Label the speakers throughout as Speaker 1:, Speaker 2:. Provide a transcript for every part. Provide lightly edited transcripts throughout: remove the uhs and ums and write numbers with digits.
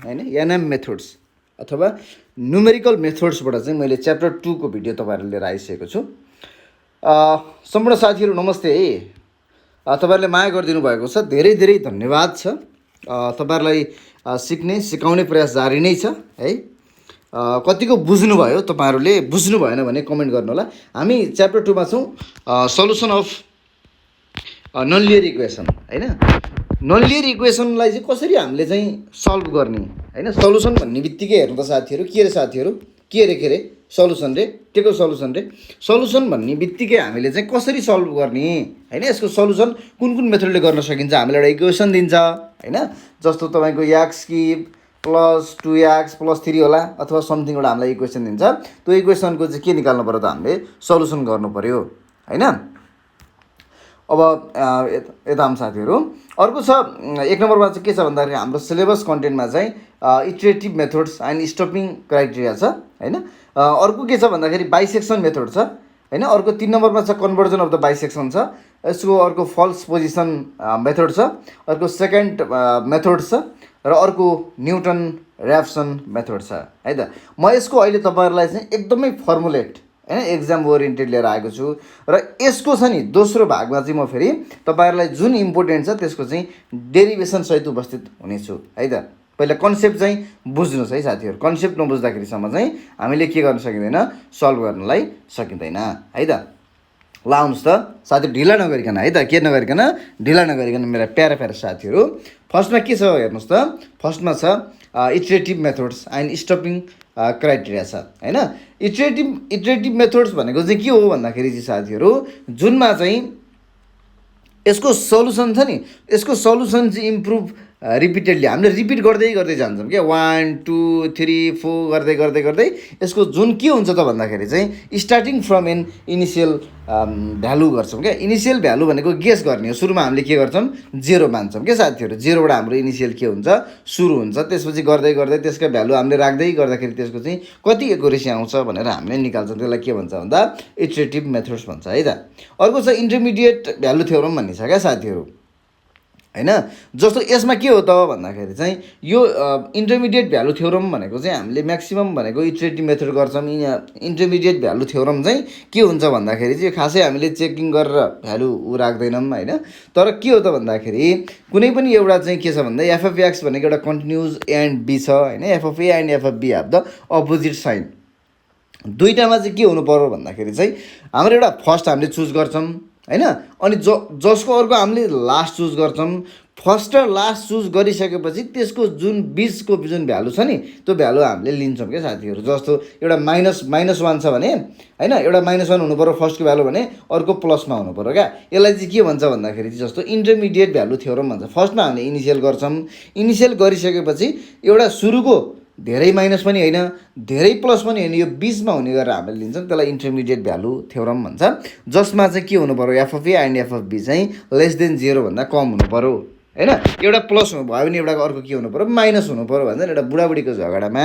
Speaker 1: हैन NM methods अथवा numerical मेथड्सबाट चाहिँ मैले च्याप्टर 2 को भिडियो तपाईँहरूलाई लिएर आइसकेको छु। सम्पूर्ण साथीहरू नमस्ते है। तपाईँहरूले माया गरिदिनु भएको छ, धेरै धेरै धन्यवाद छ। तपाईँहरूलाई सिकाउने प्रयास जारी नै छ है। कतिको बुझ्नुभयो, तपाईँहरूले बुझ्नु भएन भने कमेन्ट गर्नु होला। हामी च्याप्टर 2 मा छौँ, solution of non linear equation हैन। नन लिनियर इक्वेसनलाई चाहिँ कसरी हामीले चाहिँ सल्भ गर्ने हैन। सल्युसन भन्ने बित्तिकै हेर्नु त साथीहरू, के रे साथीहरू, के रे सल्युसन रे, टेको सल्युसन रे। सल्युसन भन्ने बित्तिकै हामीले चाहिँ कसरी सल्भ गर्ने हैन, यसको सल्युसन कुन कुन मेथडले गर्न सकिन्छ। हामीलाई एउटा इक्वेसन दिन्छ हैन, जस्तो तपाईँको x cube plus 2x plus 3 होला अथवा समथिङ एउटा हामीलाई इक्वेसन दिन्छ। त्यो इक्वेसनको चाहिँ के निकाल्नु पर्यो त, हामीले सल्युसन गर्नु पर्यो हैन। अब यता हम साथीहरू अर्को छ 1 नम्बरमा चाहिँ के छ भन्दाखेरि हाम्रो सिलेबस कन्टेन्टमा चाहिँ इटरेटिभ मेथड्स एन्ड स्टपिङ क्राइटेरिया छ हैन। अर्को के छ भन्दाखेरि बाइसेक्सन मेथड छ हैन। अर्को 3 नम्बरमा छ कन्भर्जन अफ द बाइसेक्सन छ। यसको अर्को फल्स पोजिसन मेथड छ। अर्को सेकेन्ड मेथड छ र अर्को न्युटन ऱ्याप्सन मेथड छ है त। म यसको अहिले तपाईँहरूलाई चाहिँ एकदमै फर्मुलेट हैन एक्जाम ओरिएन्टेड लिएर आएको छु र यसको छ नि दोस्रो भागमा चाहिँ म फेरि तपाईँहरूलाई जुन इम्पोर्टेन्ट छ त्यसको चाहिँ डेरिभेसन सहित उपस्थित हुनेछु है त। पहिला कन्सेप्ट चाहिँ बुझ्नुहोस् है साथीहरू। कन्सेप्ट नबुझ्दाखेरिसम्म चाहिँ हामीले के गर्न सकिँदैन, सल्भ गर्नलाई सकिँदैन है त। ल आउनुहोस् त साथी, ढिला नगरिकन है त, के नगरिकन, ढिला नगरिकन मेरा प्यारा प्यारा साथीहरू। फर्स्टमा के छ हेर्नुहोस् त, फर्स्टमा छ इटरेटिभ मेथड्स एन्ड स्टपिङ क्राइटेरिया छ हैन। इटरेटिभ मेथड्स भनेको चाहिँ के हो भन्दाखेरि चाहिँ साथीहरू, जुनमा चाहिँ यसको सल्युसन छ नि, यसको सल्युसन चाहिँ इम्प्रुभ रिपिटेडली हामीले रिपिट गर्दै गर्दै जान्छौँ क्या, 1 2 3 4 गर्दै गर्दै गर्दै यसको जुन के हुन्छ त भन्दाखेरि चाहिँ starting from an initial value गर्छौँ क्या। इनिसियल भ्यालु भनेको गेस गर्ने हो। सुरुमा हामीले के गर्छौँ, 0 मान्छौँ क्या साथीहरू। 0बाट हाम्रो इनिसियल के हुन्छ, सुरु हुन्छ। त्यसपछि गर्दै गर्दै त्यसका भ्यालु हामीले राख्दै गर्दाखेरि त्यसको चाहिँ कति एकुरेसी आउँछ भनेर हामीले निकाल्छौँ। त्यसलाई के भन्छ भन्दा इटरेटिभ मेथड्स भन्छ है त। अर्को छ इन्टरमिडिएट भ्यालु थ्योरम भन्ने छ क्या साथीहरू हैन। जस्तो यसमा के हो त भन्दाखेरि चाहिँ यो इन्टरमिडिएट भ्यालु थ्योरम भनेको चाहिँ हामीले म्याक्सिमम भनेको इटरेटिभ मेथड गर्छौँ। इन्टरमिडिएट भ्यालु थ्योरम चाहिँ के हुन्छ भन्दाखेरि चाहिँ खासै हामीले चेकिङ गरेर भ्यालु राख्दैनौँ हैन। तर के हो त भन्दाखेरि कुनै पनि एउटा चाहिँ के छ भन्दा एफएफएक्स भनेको एउटा कन्टिन्युस ए एन्ड बी छ हैन। FF A and FF B have the opposite sign. दुईटामा चाहिँ के हुनु पर्यो भन्दाखेरि चाहिँ हाम्रो एउटा फर्स्ट हामीले चुज गर्छौँ हैन, अनि जसको अर्को हामीले लास्ट चुज गर्छौँ। फर्स्ट र लास्ट चुज गरिसकेपछि त्यसको जुन बिचको जुन भ्यालु छ नि त्यो भ्यालु हामीले लिन्छौँ क्या साथीहरू। जस्तो एउटा -1 छ भने हैन, एउटा -1 हुनु पर्यो फर्स्टको भ्यालु भने, अर्को प्लसमा हुनु पर्यो क्या। यसलाई चाहिँ के भन्छ भन्दाखेरि चाहिँ जस्तो इन्टरमिडिएट भ्यालु थ्योरम भन्छ। फर्स्टमा हामीले इनिसियल गर्छौँ। इनिसियल गरिसकेपछि एउटा सुरुको धेरै माइनस पनि होइन, धेरै प्लस पनि होइन, यो बिचमा हुने गरेर हामीले लिन्छौँ। त्यसलाई इन्टरमिडिएट भ्यालु थ्योरम भन्छ। जसमा चाहिँ के हुनु पर्यो, FF A and FF B चाहिँ लेस देन 0 भन्दा कम हुनु पर्यो हैन। एउटा प्लस भयो भने एउटाको अर्को के हुनु पर्यो, माइनस हुनु पर्यो भन्छ। एउटा बुढाबुढीको झगडामा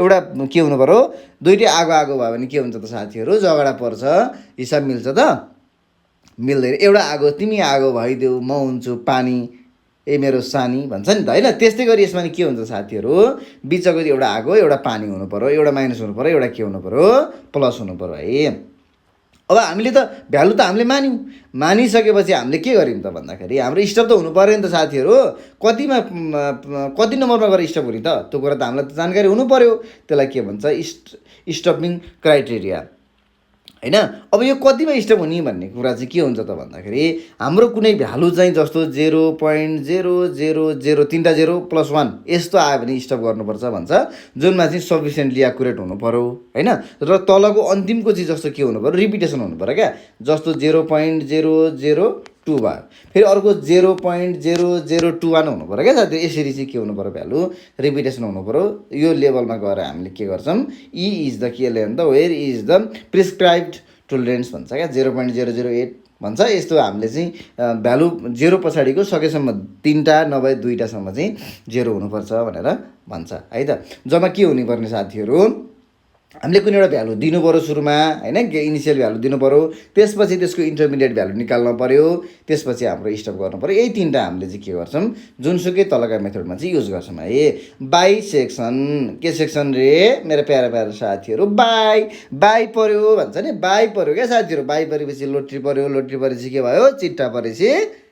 Speaker 1: एउटा के हुनु पर्यो, दुईटै आगो आगो भयो भने के हुन्छ त साथीहरू, झगडा पर्छ। हिसाब मिल्छ त, मिल्दैन। एउटा आगो तिमी आगो भइदेऊ, म हुन्छु पानी, ए मेरो सानी भन्छ नि त हैन। त्यस्तै गरी यसमा के हुन्छ साथीहरू, बिचको एउटा आगो एउटा पानी हुनु पर्यो, एउटा माइनस हुनु पर्यो, एउटा के हुनु पर्यो, प्लस हुनु पर्यो है। अब हामीले त भ्यालु त हामीले मान्यौँ, मानिसकेपछि हामीले के गर्यौँ त भन्दाखेरि हाम्रो स्टप त हुनु पऱ्यो नि त साथीहरू। कति नम्बरमा गएर स्टप हुने त, त्यो कुरा त हामीलाई त जानकारी हुनु पऱ्यो। त्यसलाई के भन्छ, स्टपिङ क्राइटेरिया हैन। अब यो कतिमा स्टप हुने भन्ने कुरा चाहिँ के हुन्छ त भन्दाखेरि हाम्रो कुनै भ्यालु चाहिँ जस्तो 0.000 3टा 0 + 1 यस्तो आयो भने स्टप गर्नुपर्छ भन्छ। जुनमा चाहिँ सफिसिएन्टली एक्युरेट हुनु पर्यो हैन। र तलको अन्तिमको चाहिँ जस्तो के हुनु पर्यो, रिपिटेसन हुनु पर्यो क्या। जस्तो 0.002 भयो, फेरि अर्को 0.0021 हुनु पर्यो क्या साथी। यसरी चाहिँ के हुनु पर्यो, भ्यालु रिपिटेसन हुनु पर्यो। यो लेभलमा गएर हामीले के गर्छौँ, E is the K level त, where is the prescribed tolerance भन्छ क्या। 0.008 भन्छ। यस्तो हामीले चाहिँ भ्यालु 0 पछाडिको सकेसम्म 3टा नभए 2टासम्म चाहिँ 0 हुनुपर्छ भनेर भन्छ है त। जम्मा के हुनुपर्ने साथीहरू, हामीले कुनै एउटा भ्यालु दिनु पऱ्यो सुरुमा होइन, इनिसियल भ्यालु दिनु पऱ्यो, त्यसपछि त्यसको इन्टरमिडिएट भ्यालु निकाल्नु पऱ्यो, त्यसपछि हाम्रो स्टप गर्नु पऱ्यो। यही तिनवटा हामीले चाहिँ के गर्छौँ जुनसुकै तलका मेथडमा चाहिँ युज गर्छौँ है। बाइसेक्सन के सेक्सन रे मेरो प्यारा प्यारा साथीहरू, बाई पऱ्यो भन्छ नि, बाई पऱ्यो क्या साथीहरू। बाई परेपछि लोट्री पऱ्यो, लोट्री परेपछि के भयो चिट्टा परेपछि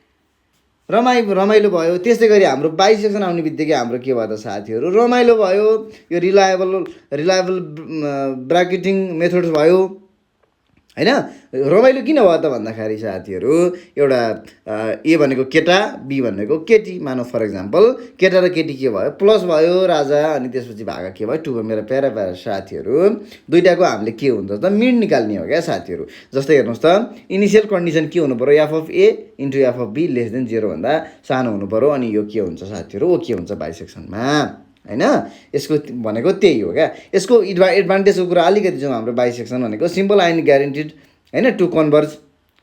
Speaker 1: रमाइलो भयो। त्यस्तै गरी हाम्रो बाइसेक्सन आउने बित्तिकै हाम्रो के भयो त साथीहरू रमाइलो भयो। यो रिलायबल ब्राकेटिङ मेथड्स भयो होइन। रमाइलो किन भयो त भन्दाखेरि साथीहरू एउटा ए भनेको केटा, बी भनेको केटी, मानौ फर इक्जाम्पल केटा र केटी के भयो प्लस भयो राजा, अनि त्यसपछि भागा के भयो 2 भयो। मेरो प्यारा प्यारा साथीहरू दुइटाको हामीले के हुन्छ त मिड निकाल्ने हो क्या साथीहरू। जस्तै हेर्नुहोस् त इनिसियल कन्डिसन के हुनु पऱ्यो, F of A into F of B less than 0 भन्दा सानो हुनु पऱ्यो। अनि यो के हुन्छ साथीहरू ओ के हुन्छ बाइसेक्सनमा होइन। यसको भनेको त्यही हो क्या। यसको एडभान्टेजको कुरा अलिकति जाउँ। हाम्रो बाइसेक्सन भनेको सिम्पल एन्ड ग्यारेन्टिड होइन टु कन्भर्ज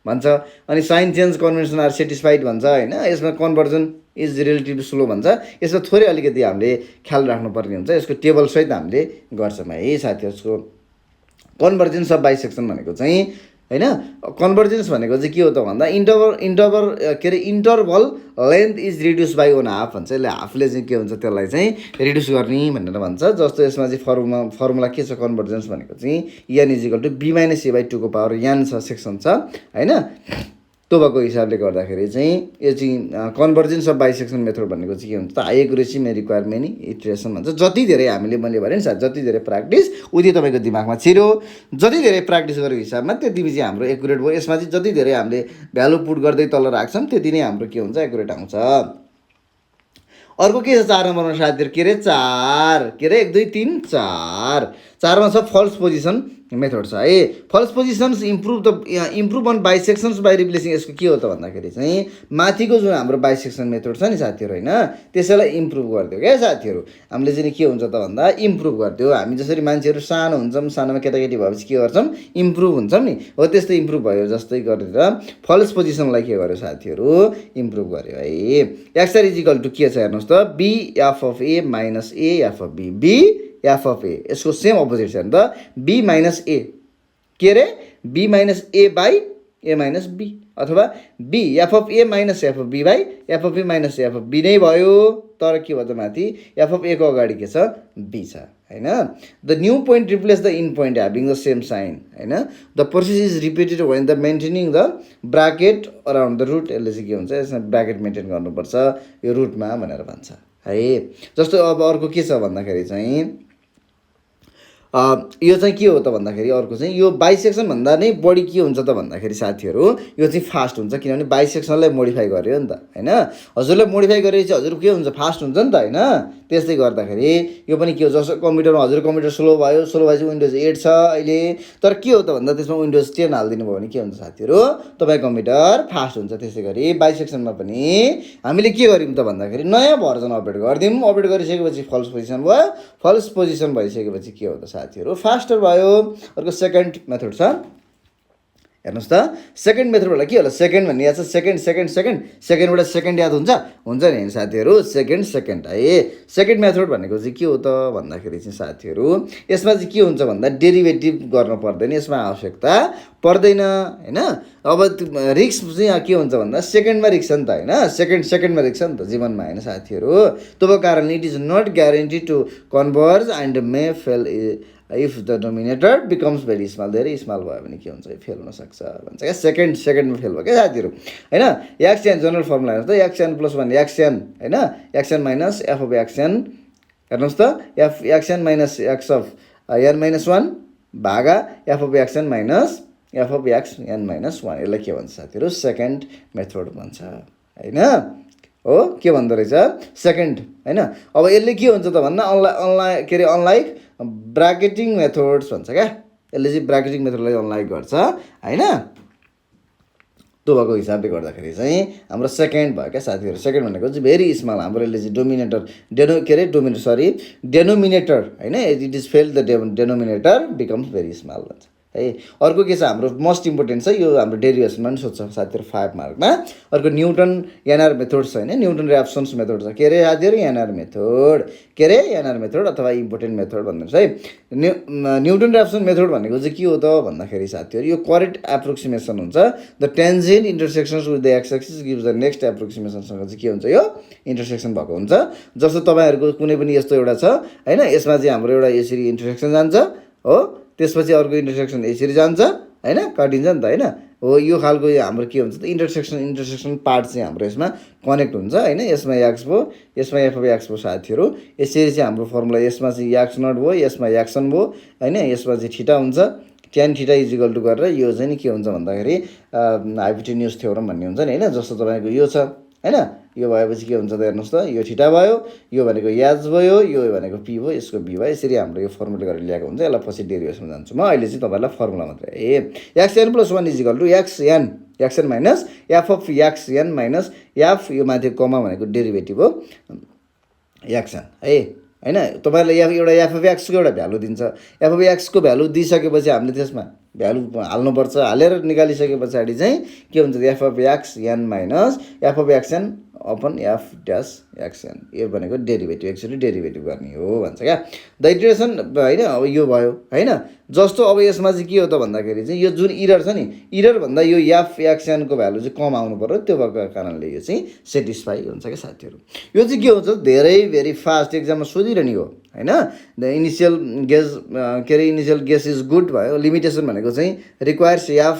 Speaker 1: भन्छ, अनि sign change convention are satisfied भन्छ होइन। यसमा कन्भर्जन इज रिलेटिभ स्लो भन्छ। यसमा थोरै अलिकति हामीले ख्याल राख्नुपर्ने हुन्छ। यसको टेबलसहित हामीले गर्छौँ है साथीहरू। यसको कन्भर्जेन्स अफ बाइसेक्सन भनेको चाहिँ होइन, कन्भर्जेन्स भनेको चाहिँ के हो त भन्दा interval length is reduce by 1/2 भन्छ। यसले हाफले चाहिँ के हुन्छ त्यसलाई चाहिँ रिड्युस गर्ने भनेर भन्छ। जस्तो यसमा चाहिँ फर्मुला के छ कन्भर्जेन्स भनेको चाहिँ n is equal to b minus a by 2 को पावर n छ सेक्सन छ होइन। त्यो भएको हिसाबले गर्दाखेरि चाहिँ यो चाहिँ कन्भर्जेन्स अफ बाइसेक्सन मेथड भनेको चाहिँ के हुन्छ त high accuracy may require many iteration भन्छ। जति धेरै हामीले मैले भने नि साथ जति धेरै प्र्याक्टिस उति तपाईँको दिमागमा छिर्यो, जति धेरै प्र्याक्टिस गरेको हिसाबमा त्यति चाहिँ हाम्रो एक्युरेट भयो। यसमा चाहिँ जति धेरै हामीले भ्यालु पुट गर्दै तल राख्छौँ त्यति नै हाम्रो के हुन्छ एक्युरेट आउँछ। अर्को के छ 4 नम्बरमा साथीहरू के अरे 4 के अरे 1 2 3 4 मा छ फल्स पोजिसन मेथड छ है। False position improve on bisections by replacing. यसको के हो त भन्दाखेरि चाहिँ माथिको जुन हाम्रो बाइसेक्सन मेथड छ नि साथीहरू होइन त्यसैलाई इम्प्रुभ गरिदियो क्या साथीहरू। हामीले चाहिँ के हुन्छ त भन्दा इम्प्रुभ गरिदियो। हामी जसरी मान्छेहरू सानो हुन्छौँ, सानोमा केटाकेटी भएपछि के गर्छौँ इम्प्रुभ हुन्छौँ नि, हो त्यस्तै इम्प्रुभ भयो जस्तै गरेर फल्स पोजिसनलाई के गर्यो साथीहरू इम्प्रुभ गर्यो है। एक्स आर इजिकल टु के छ हेर्नुहोस् त b f of a minus a f of b, b f of a. यसको सेम अपोजिट छ नि त बी माइनस ए के अरे b minus a by a minus b, अथवा b f of a minus F of b by f of a minus F of b नै भयो। तर के भयो त माथि एफ अफ ए को अगाडि के छ बी छ होइन। The new point replace the in point having the same sign होइन। The process is repeated when the maintaining the bracket around the root. यसले चाहिँ के हुन्छ यसमा ब्राकेट मेन्टेन गर्नुपर्छ यो रुटमा भनेर भन्छ है। जस्तो अब अर्को के छ भन्दाखेरि चाहिँ यो चाहिँ के हो त भन्दाखेरि अर्को चाहिँ यो बाइसेक्सन भन्दा नै बढी के हुन्छ त भन्दाखेरि साथीहरू यो चाहिँ फास्ट हुन्छ, किनभने बाइसेक्सनलाई मोडिफाई गर्यो नि त होइन। हजुरलाई मोडिफाई गरेपछि हजुर के हुन्छ फास्ट हुन्छ नि त होइन। त्यस्तै गर्दाखेरि यो पनि के हो जस्तो कम्प्युटरमा हजुर कम्प्युटर स्लो भएपछि विन्डोज 8 छ अहिले, तर के हो त भन्दा त्यसमा विन्डोज 10 हालिदिनु भयो भने के हुन्छ साथीहरू तपाईँ कम्प्युटर फास्ट हुन्छ। त्यसै गरी बाइसेक्सनमा पनि हामीले के गर्यौँ त भन्दाखेरि नयाँ भर्जन अपडेट गरिदिउँ। अपडेट गरिसकेपछि फल्स पोजिसन भयो, फल्स पोजिसन भइसकेपछि के हो त साथीहरू फास्टर भयो। अर्को सेकेन्ड मेथड छ हेर्नुहोस् त। सेकेन्ड मेथडबाट के होला सेकेन्ड भन्ने याद छ सेकेन्डबाट सेकेन्ड याद हुन्छ नि साथीहरू सेकेन्ड है। सेकेन्ड मेथड भनेको चाहिँ के हो त भन्दाखेरि चाहिँ साथीहरू यसमा चाहिँ के हुन्छ भन्दा डेरिभेटिभ गर्न पर्दैन, यसमा आवश्यकता पर्दैन होइन। अब रिक्स चाहिँ के हुन्छ भन्दा सेकेन्डमा रिक्स छ नि त होइन, सेकेन्डमा रिक्स छ नि त जीवनमा होइन साथीहरू। त्यो कारण it is not guarantee to converge and may fail if the denominator becomes very small. धेरै स्मल भयो भने के हुन्छ फेल हुनसक्छ भन्छ क्या। सेकेन्डमा फेल भयो क्या साथीहरू होइन। एक्सएन जनरल फर्मुला हेर्नुहोस् त एक्सएन प्लस 1 एक्सएन होइन X N minus F of X N हेर्नुहोस् त X N minus X of N minus 1 भागा F of X N minus F of X N minus 1। यसलाई के भन्छ साथीहरू सेकेन्ड मेथड भन्छ होइन। हो के भन्दो रहेछ सेकेन्ड होइन। अब यसले के हुन्छ त भन्दा अनलाइक ब्राकेटिङ मेथड्स भन्छ क्या। यसले चाहिँ ब्राकेटिङ मेथडलाई अनलाइक गर्छ होइन। त्यो भएको हिसाबले गर्दाखेरि चाहिँ हाम्रो सेकेन्ड भयो क्या साथीहरू। सेकेन्ड भनेको चाहिँ भेरी स्मल हाम्रो यसले चाहिँ डेनोमिनेटर होइन it is fail the denominator becomes very small भन्छ है। अर्को के छ हाम्रो मोस्ट इम्पोर्टेन्ट छ यो हाम्रो डेरिभेसनमा पनि सोध्छ साथीहरू 5 मार्कमा। अर्को न्युटन एनआर मेथड छ होइन, न्युटन ऱ्याप्सन्स मेथड छ। के अरे साथीहरू एनआर मेथड, के अरे एनआर मेथड अथवा इम्पोर्टेन्ट मेथड भन्नुहोस् है। न्युटन ऱ्याप्सन मेथड भनेको चाहिँ के हो त भन्दाखेरि साथीहरू यो करेक्ट एप्रोक्सिमेसन हुन्छ। The tangent intersections with the x axis gives the next एप्रोक्सिमेसनसँग चाहिँ के हुन्छ यो इन्टरसेक्सन भएको हुन्छ। जस्तो तपाईँहरूको कुनै पनि यस्तो एउटा छ होइन, यसमा चाहिँ हाम्रो एउटा यसरी इन्टरसेक्सन जान्छ हो, त्यसपछि अर्को इन्टरसेक्सन यसरी जान्छ होइन, काटिन्छ नि त होइन। हो यो खालको हाम्रो के हुन्छ त इन्टरसेक्सन पार्ट चाहिँ हाम्रो यसमा कनेक्ट हुन्छ होइन। यसमा एक्स भयो, यसमा एफ अफ एक्स भयो साथीहरू। यसरी चाहिँ हाम्रो फर्मुला यसमा चाहिँ एक्स नट भयो, यसमा एक्सन भयो होइन, यसमा चाहिँ थीटा हुन्छ। tan थीटा इजिकल टु गरेर यो चाहिँ नि के हुन्छ भन्दाखेरि हाइपोटेन्युज थ्योरम भन्ने हुन्छ नि होइन। जस्तो तपाईँको यो छ होइन, यो भएपछि के हुन्छ त हेर्नुहोस् त, यो थीटा भयो, यो भनेको एच भयो, यो भनेको पी भयो, यसको बी भयो। यसरी हाम्रो यो फर्मुला गरेर ल्याएको हुन्छ। यसलाई पछि डेरिभेसनमा जान्छु म, अहिले चाहिँ तपाईँलाई फर्मुला मात्रै। X N plus 1 is equal to X N minus F of X N minus F, यो माथि कमा भनेको डेरिभेटिभ हो एक्सएन है होइन। तपाईँहरूलाई एउटा एफ अफ एक्सको एउटा भ्यालु दिन्छ, एफ अफ एक्सको भ्यालु दिइसकेपछि हामीले त्यसमा भ्यालु हाल्नुपर्छ। हालेर निकालिसके पछाडि चाहिँ के हुन्छ F of X N minus F of X N upon F dash X N, यो भनेको डेरिभेटिभ, एक्चुअली डेरिभेटिभ गर्ने हो भन्छ क्या। द इटरेसन होइन। अब यो भयो होइन। जस्तो अब यसमा चाहिँ के हो त भन्दाखेरि चाहिँ यो जुन इरर छ नि, इरर भन्दा यो एफ एक्सएनको भ्यालु चाहिँ कम आउनु पर्यो, त्यो भएको कारणले यो चाहिँ सेटिस्फाई हुन्छ क्या साथीहरू। यो चाहिँ के हुन्छ धेरै भेरी फास्ट एक्जाममा सोधिरहने हो होइन। द इनिसियल गेस के अरे इनिसियल गेस इज गुड भयो। लिमिटेसन भनेको चाहिँ requires f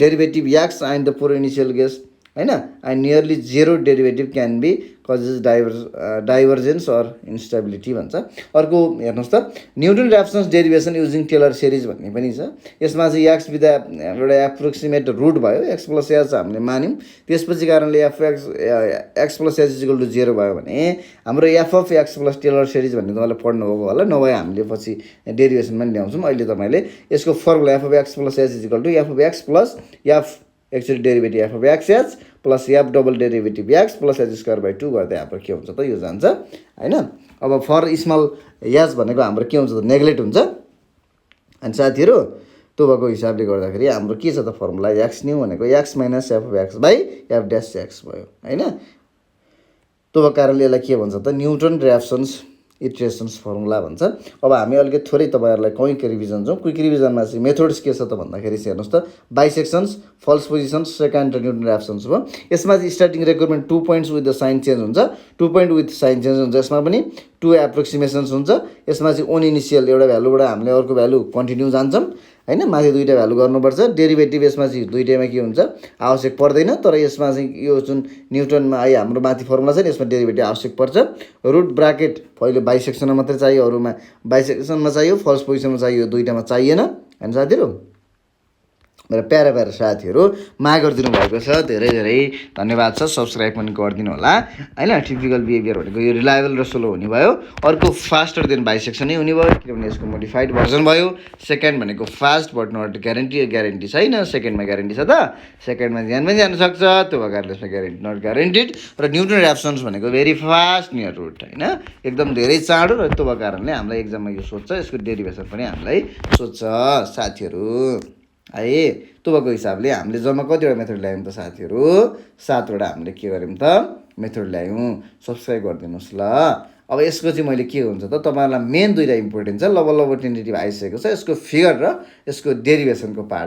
Speaker 1: derivative x and the poor initial guess होइन, and nearly zero derivative can be causes divergence or instability भन्छ। अर्को हेर्नुहोस् त Newton Raphson's derivation using Taylor series भन्ने पनि छ। यसमा चाहिँ एक्स विथ एउटा एप्रोक्सिमेट रुट भयो, एक्स प्लस एच हामीले मान्यौँ। त्यसपछि कारणले x plus H equal to 0 भयो भने हाम्रो F of X plus Taylor series भन्ने तपाईँले पढ्नुभएको होला, नभए हामीले पछि डेरिभेसनमा पनि ल्याउँछौँ। अहिले तपाईँले यसको formula F of X plus H equal to F of X plus F actually derivative F of X H plus F double derivative X plus H square by 2 गर्दै हाम्रो के हुन्छ त यो जान्छ होइन। अब फर स्मल एच भनेको हाम्रो के हुन्छ त नेग्लेक्ट हुन्छ। अनि साथीहरू त्यो भएको हिसाबले गर्दाखेरि हाम्रो के छ त फर्मुला एक्स न्यू भनेको x minus F of x by F dash x भयो होइन। त्यो भएको कारणले यसलाई के भन्छ त न्युटन ऱ्याप्सन्स इटरेसन्स फर्मुला भन्छ। अब हामी अलिकति थोरै तपाईँहरूलाई क्विक रिभिजन जाउँ। क्विक रिभिजनमा चाहिँ मेथड्स के छ त भन्दाखेरि चाहिँ हेर्नुहोस् त बाइसेक्सन्स, फल्स पोजिसन्स, सेकेन्ड र न्युटन ऱ्याप्सन्स भयो। यसमा चाहिँ starting requirement 2 points with the sign change हुन्छ, 2 पोइन्ट विथ साइन चेन्ज हुन्छ। यसमा पनि 2 एप्रोक्सिमेसन्स हुन्छ। यसमा चाहिँ ओन इनिसियल एउटा भ्यालुबाट हामीले अर्को भ्यालु कन्टिन्यू जान्छौँ होइन, माथि दुईवटा भ्यालु गर्नुपर्छ। डेरिभेटिभ यसमा चाहिँ दुईटैमा के हुन्छ आवश्यक पर्दैन, तर यसमा चाहिँ यो जुन न्युटनमा आई हाम्रो माथि फर्मुला छ नि यसमा डेरिभेटिभ आवश्यक पर्छ। रुट ब्राकेट पहिले बाइसेक्सनमा मात्रै चाहियो, अरूमा बाइसेक्सनमा चाहियो, फर्स्ट पोजिसनमा चाहियो, दुईटामा चाहिएन होइन साथीहरू। मेरो प्यारा प्यारा साथीहरू माया गरिदिनु भएको छ, धेरै धेरै धन्यवाद छ। सब्सक्राइब पनि गरिदिनु होला होइन। टिपिकल बिहेभियर भनेको यो रिलायबल र स्लो हुने भयो। अर्को फास्टर देन बाइसेक्सन नै हुने भयो किनभने यसको मोडिफाइड भर्जन भयो। सेकेन्ड भनेको फास्ट बट नट ग्यारेन्टी छैन, सेकेन्डमा ग्यारेन्टी छ त, सेकेन्डमा ध्यान पनि जान सक्छ, त्यो भएको कारणले यसमा ग्यारेन्टी नट ग्यारेन्टिड। र न्युटन ऱ्याप्सन्स भनेको भेरी फास्ट नियर रुट होइन, एकदम धेरै चाँडो, र त्यो भएको कारणले हामीलाई एक्जाममा यो सोध्छ, यसको डेरिभेसन पनि हामीलाई सोध्छ साथीहरू है। त्यो भएको हिसाबले हामीले जम्मा कतिवटा मेथड ल्यायौँ त साथीहरू, 7वटा हामीले के गर्यौँ त मेथड ल्यायौँ। सब्सक्राइब गरिदिनुहोस् ल। अब यसको चाहिँ मैले के हुन्छ त तपाईँहरूलाई मेन दुईवटा इम्पोर्टेन्ट छ। टेन्टेटिभ आइसकेको छ, यसको फिगर र यसको डेरिभेसनको पार्ट